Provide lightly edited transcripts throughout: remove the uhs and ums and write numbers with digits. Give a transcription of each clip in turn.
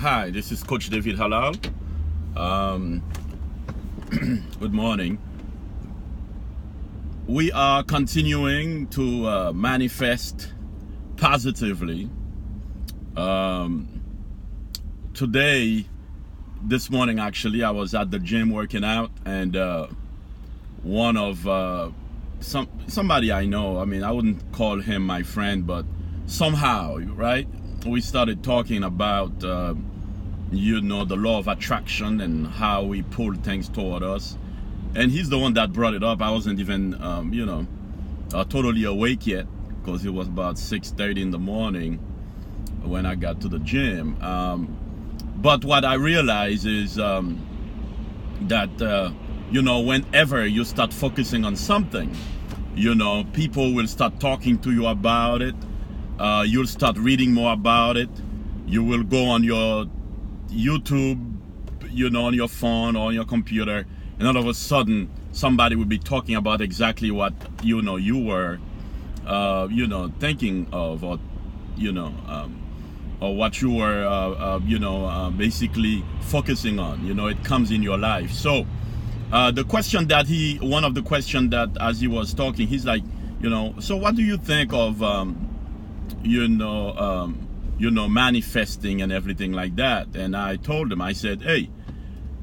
Hi, this is Coach Dyhalal. Good morning. We are continuing to manifest positively. This morning actually, I was at the gym working out, and one of somebody I know. I mean, I wouldn't call him my friend, but somehow, right? We started talking about the law of attraction and how we pull things toward us. And he's the one that brought it up. I wasn't even totally awake yet, because it was about 6:30 in the morning when I got to the gym. But what I realize is that whenever you start focusing on something, people will start talking to you about it. You'll start reading more about it. You will go on your YouTube, on your phone or on your computer, and all of a sudden somebody will be talking about exactly what you were thinking of, or or what you were basically focusing on. It comes in your life. So the question that one of the questions that, as he was talking, he's like, so what do you think of manifesting and everything like that? And I told him, I said, hey,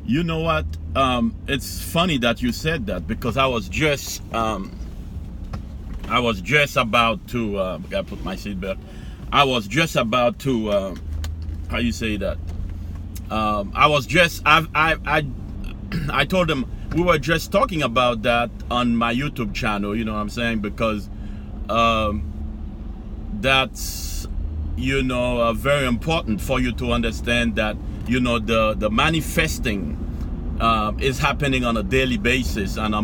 you know what? It's funny that you said that, because I was just about to I gotta put my seatbelt. I was just about to how you say that? I told him we were just talking about that on my YouTube channel. You know what I'm saying? Because that's very important for you to understand that the manifesting is happening on a daily basis, and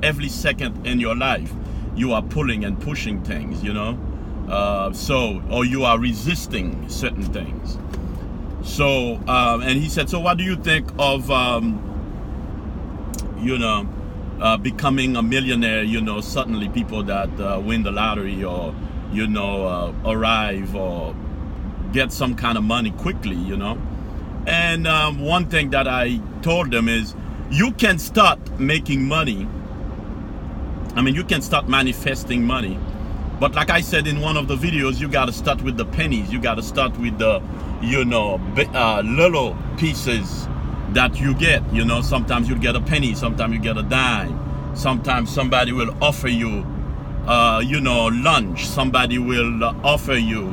every second in your life you are pulling and pushing things, or you are resisting certain things. So and he said, so what do you think of becoming a millionaire? Suddenly people that win the lottery, or arrive or get some kind of money quickly, And one thing that I told them is, you can start making money. I mean, you can start manifesting money. But like I said in one of the videos, you got to start with the pennies. You got to start with the, little pieces that you get. Sometimes you get a penny, sometimes you get a dime. Sometimes somebody will offer you lunch. Somebody will offer you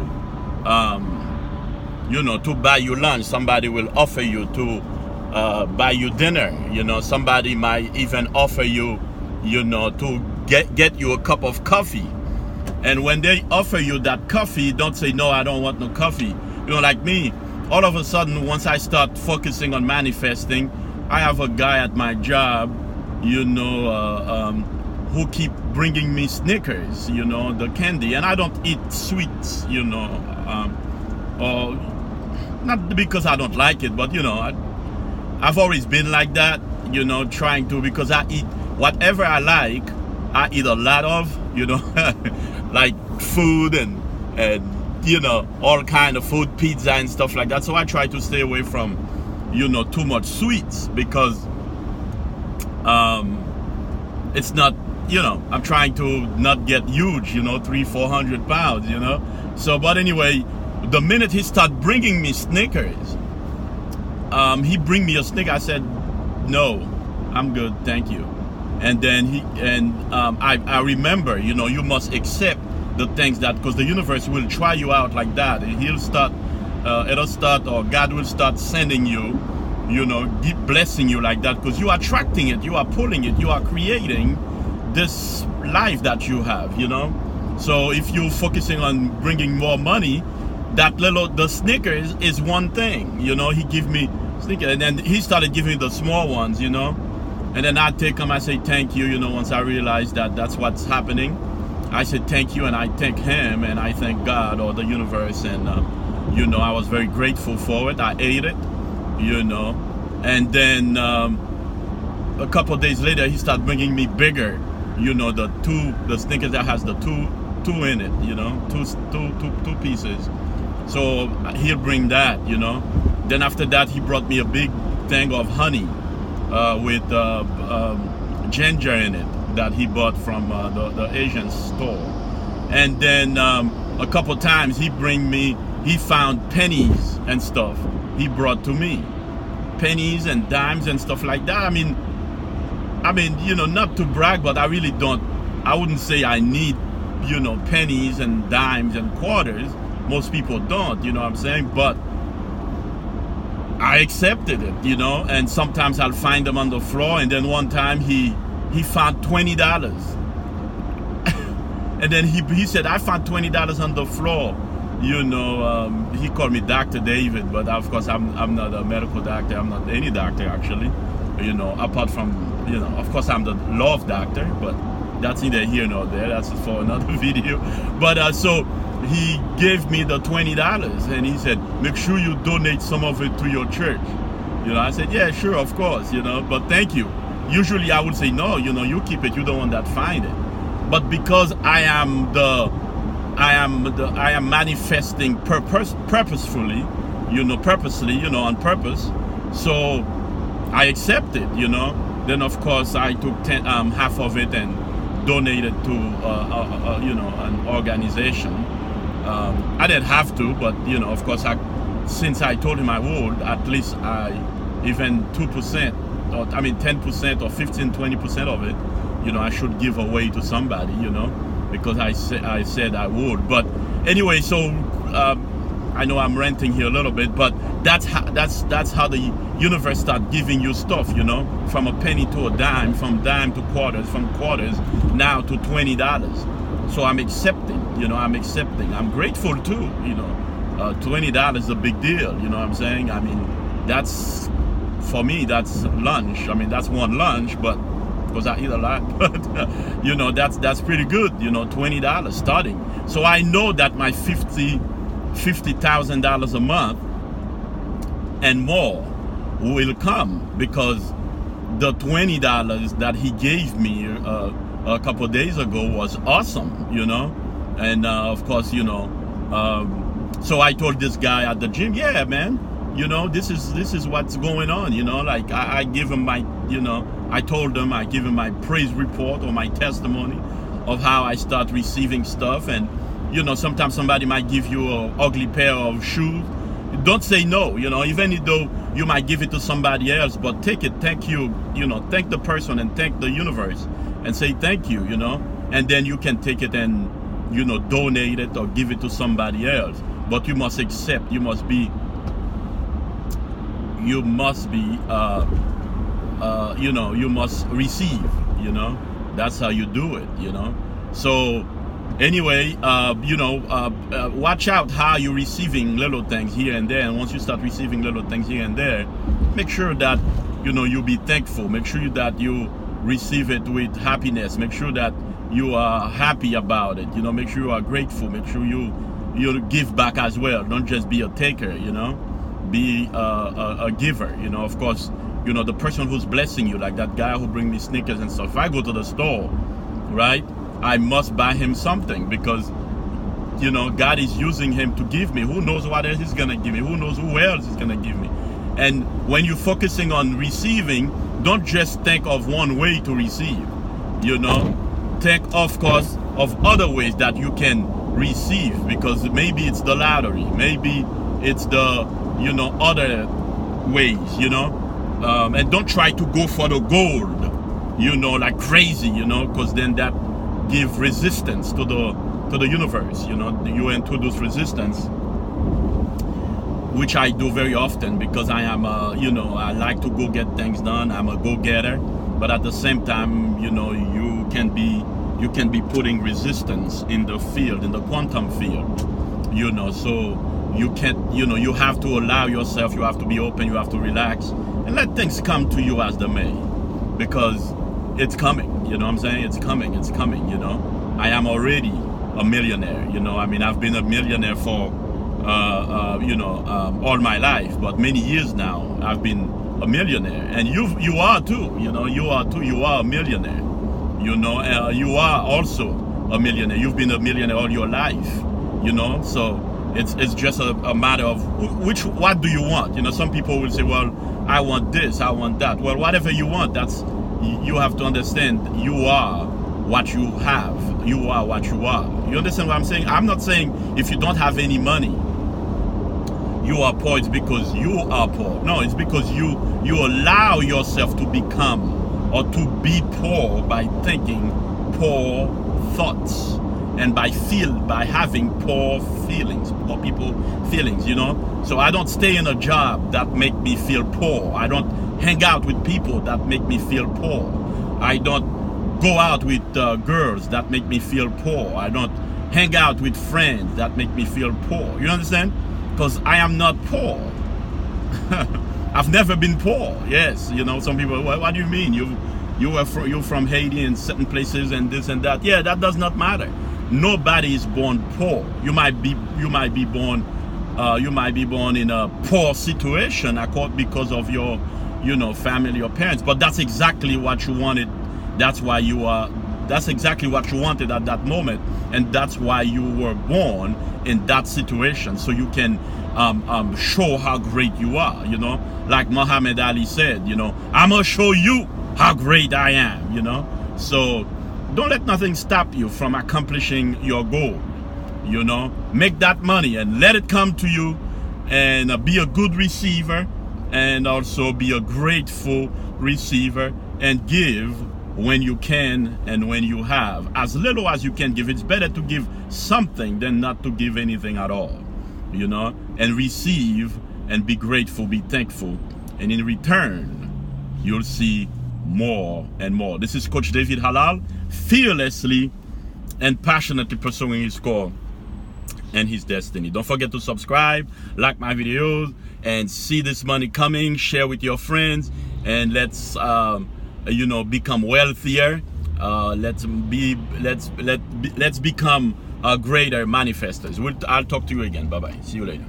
to buy you lunch. Somebody will offer you to buy you dinner. Somebody might even offer you to get you a cup of coffee. And when they offer you that coffee, don't say, no, I don't want no coffee. Like me, all of a sudden, once I start focusing on manifesting, I have a guy at my job, who keep bringing me Snickers, the candy. And I don't eat sweets, or not because I don't like it, but I've always been like that, trying to, because I eat whatever I like. I eat a lot of, like food and all kind of food, pizza and stuff like that. So I try to stay away from too much sweets, because it's not, I'm trying to not get huge, 300-400 pounds, So, but anyway, the minute he started bringing me Snickers, he bring me a Snicker. I said, no, I'm good, thank you. And then I remember, you must accept the things that, because the universe will try you out like that. And it'll start, or God will start sending you, keep blessing you like that, because you are attracting it, you are pulling it, you are creating this life that you have, So if you're focusing on bringing more money, the Snickers is one thing, he give me Snickers, and then he started giving me the small ones, and then I take them, I say thank you, once I realize that that's what's happening, I said thank you, and I thank him, and I thank God or the universe, and I was very grateful for it. I ate it, and then a couple of days later, he started bringing me bigger, the Snickers that has the two in it, two pieces. So he'll bring that, you know. Then after that, he brought me a big thing of honey with ginger in it that he bought from the Asian store. And then a couple times he found pennies and stuff he brought to me. Pennies and dimes and stuff like that. I mean, you know, not to brag, but I really don't, I wouldn't say I need, you know, pennies and dimes and quarters. Most people don't, you know what I'm saying? But I accepted it, you know, and sometimes I'll find them on the floor. And then one time he found $20. And then he said, I found $20 on the floor. You know, he called me Dr. David, but of course I'm not a medical doctor. I'm not any doctor, actually. You know, apart from, you know, of course I'm the love doctor, but that's neither here nor there. That's for another video. But so he gave me the $20 and he said, make sure you donate some of it to your church. You know, I said, yeah, sure, of course, you know, but thank you. Usually I would say, no, you know, you keep it. You don't want that, find it. But because I am manifesting purposefully, you know, purposely, you know, on purpose. So I accepted, you know. Then of course I took half of it and donated to, you know, an organization. I didn't have to, but you know, of course, since I told him I would, at least even 2%, or I mean 10% or 15, 20% of it, you know, I should give away to somebody, you know, because I said I would. But anyway, so I know I'm ranting here a little bit, but that's how the universe starts giving you stuff, you know, from a penny to a dime, from dime to quarters, from quarters now to $20. So I'm accepting, you know, I'm grateful too, you know. $20 is a big deal, you know what I'm saying? I mean, that's, for me, that's lunch. I mean, that's one lunch, but because I eat a lot, but you know, that's pretty good, you know, $20 starting. So I know that my $50,000 a month and more will come, because the $20 that he gave me a couple of days ago was awesome, you know. And of course, you know, so I told this guy at the gym, yeah, man, you know, this is what's going on, you know. Like I give him my, you know, I told him, I give him my praise report or my testimony of how I start receiving stuff. And you know, sometimes somebody might give you an ugly pair of shoes. Don't say no, you know, even though you might give it to somebody else, but take it, thank you, you know, thank the person and thank the universe and say thank you, you know, and then you can take it and, you know, donate it or give it to somebody else. But you must accept, you must be, you know, you must receive, you know, that's how you do it, you know. So anyway, you know, watch out how you're receiving little things here and there. And once you start receiving little things here and there, make sure that, you know, you be thankful. Make sure that you receive it with happiness. Make sure that you are happy about it. You know, make sure you are grateful. Make sure you give back as well. Don't just be a taker, you know. Be a giver, you know. Of course, you know, the person who's blessing you, like that guy who bring me sneakers and stuff. If I go to the store, right, I must buy him something, because, you know, God is using him to give me. Who knows what else he's going to give me? Who knows who else he's going to give me? And when you're focusing on receiving, don't just think of one way to receive, you know. Think, of course, of other ways that you can receive, because maybe it's the lottery. Maybe it's the, you know, other ways, you know. And don't try to go for the gold, you know, like crazy, you know, because then that give resistance to the universe, you know. You introduce resistance, which I do very often, because I am you know, I like to go get things done. I'm a go-getter, but at the same time, you know, you can be putting resistance in the field, in the quantum field, you know. So you can't, you know, you have to allow yourself, you have to be open, you have to relax and let things come to you as they may, because it's coming, you know what I'm saying? It's coming, you know. I am already a millionaire, you know. I mean, I've been a millionaire for, you know, all my life, but many years now, I've been a millionaire. And you are too, you know, you are a millionaire, you know. You are also a millionaire. You've been a millionaire all your life, you know. So It's just a matter of what do you want. You know, some people will say, well, I want this, I want that. Well, whatever you want, you have to understand, you are what you have. You are what you are. You understand what I'm saying? I'm not saying if you don't have any money, you are poor. It's because you are poor. No, it's because you allow yourself to become or to be poor by thinking poor thoughts and by having poor feelings, poor people feelings, you know. So I don't stay in a job that make me feel poor. I don't hang out with people that make me feel poor. I don't go out with girls that make me feel poor. I don't hang out with friends that make me feel poor. You understand? Because I am not poor. I've never been poor. Yes, you know, some people, what do you mean? You're from Haiti and certain places and this and that. Yeah, that does not matter. Nobody is born poor. You might be born in a poor situation because of your, you know, family or parents. But that's exactly what you wanted. That's exactly what you wanted at that moment, and that's why you were born in that situation, so you can show how great you are. You know, like Muhammad Ali said, you know, I'm gonna show you how great I am. You know, so don't let nothing stop you from accomplishing your goal. You know, make that money and let it come to you, and be a good receiver, and also be a grateful receiver, and give when you can and when you have. As little as you can give. It's better to give something than not to give anything at all. You know, and receive and be grateful, be thankful, and in return you'll see more and more. This is Coach Dyhalal, fearlessly and passionately pursuing his call and his destiny. Don't forget to subscribe, like my videos, and see this money coming. Share with your friends, and let's you know, become wealthier. Let's become greater manifestors. I'll talk to you again. Bye bye. See you later.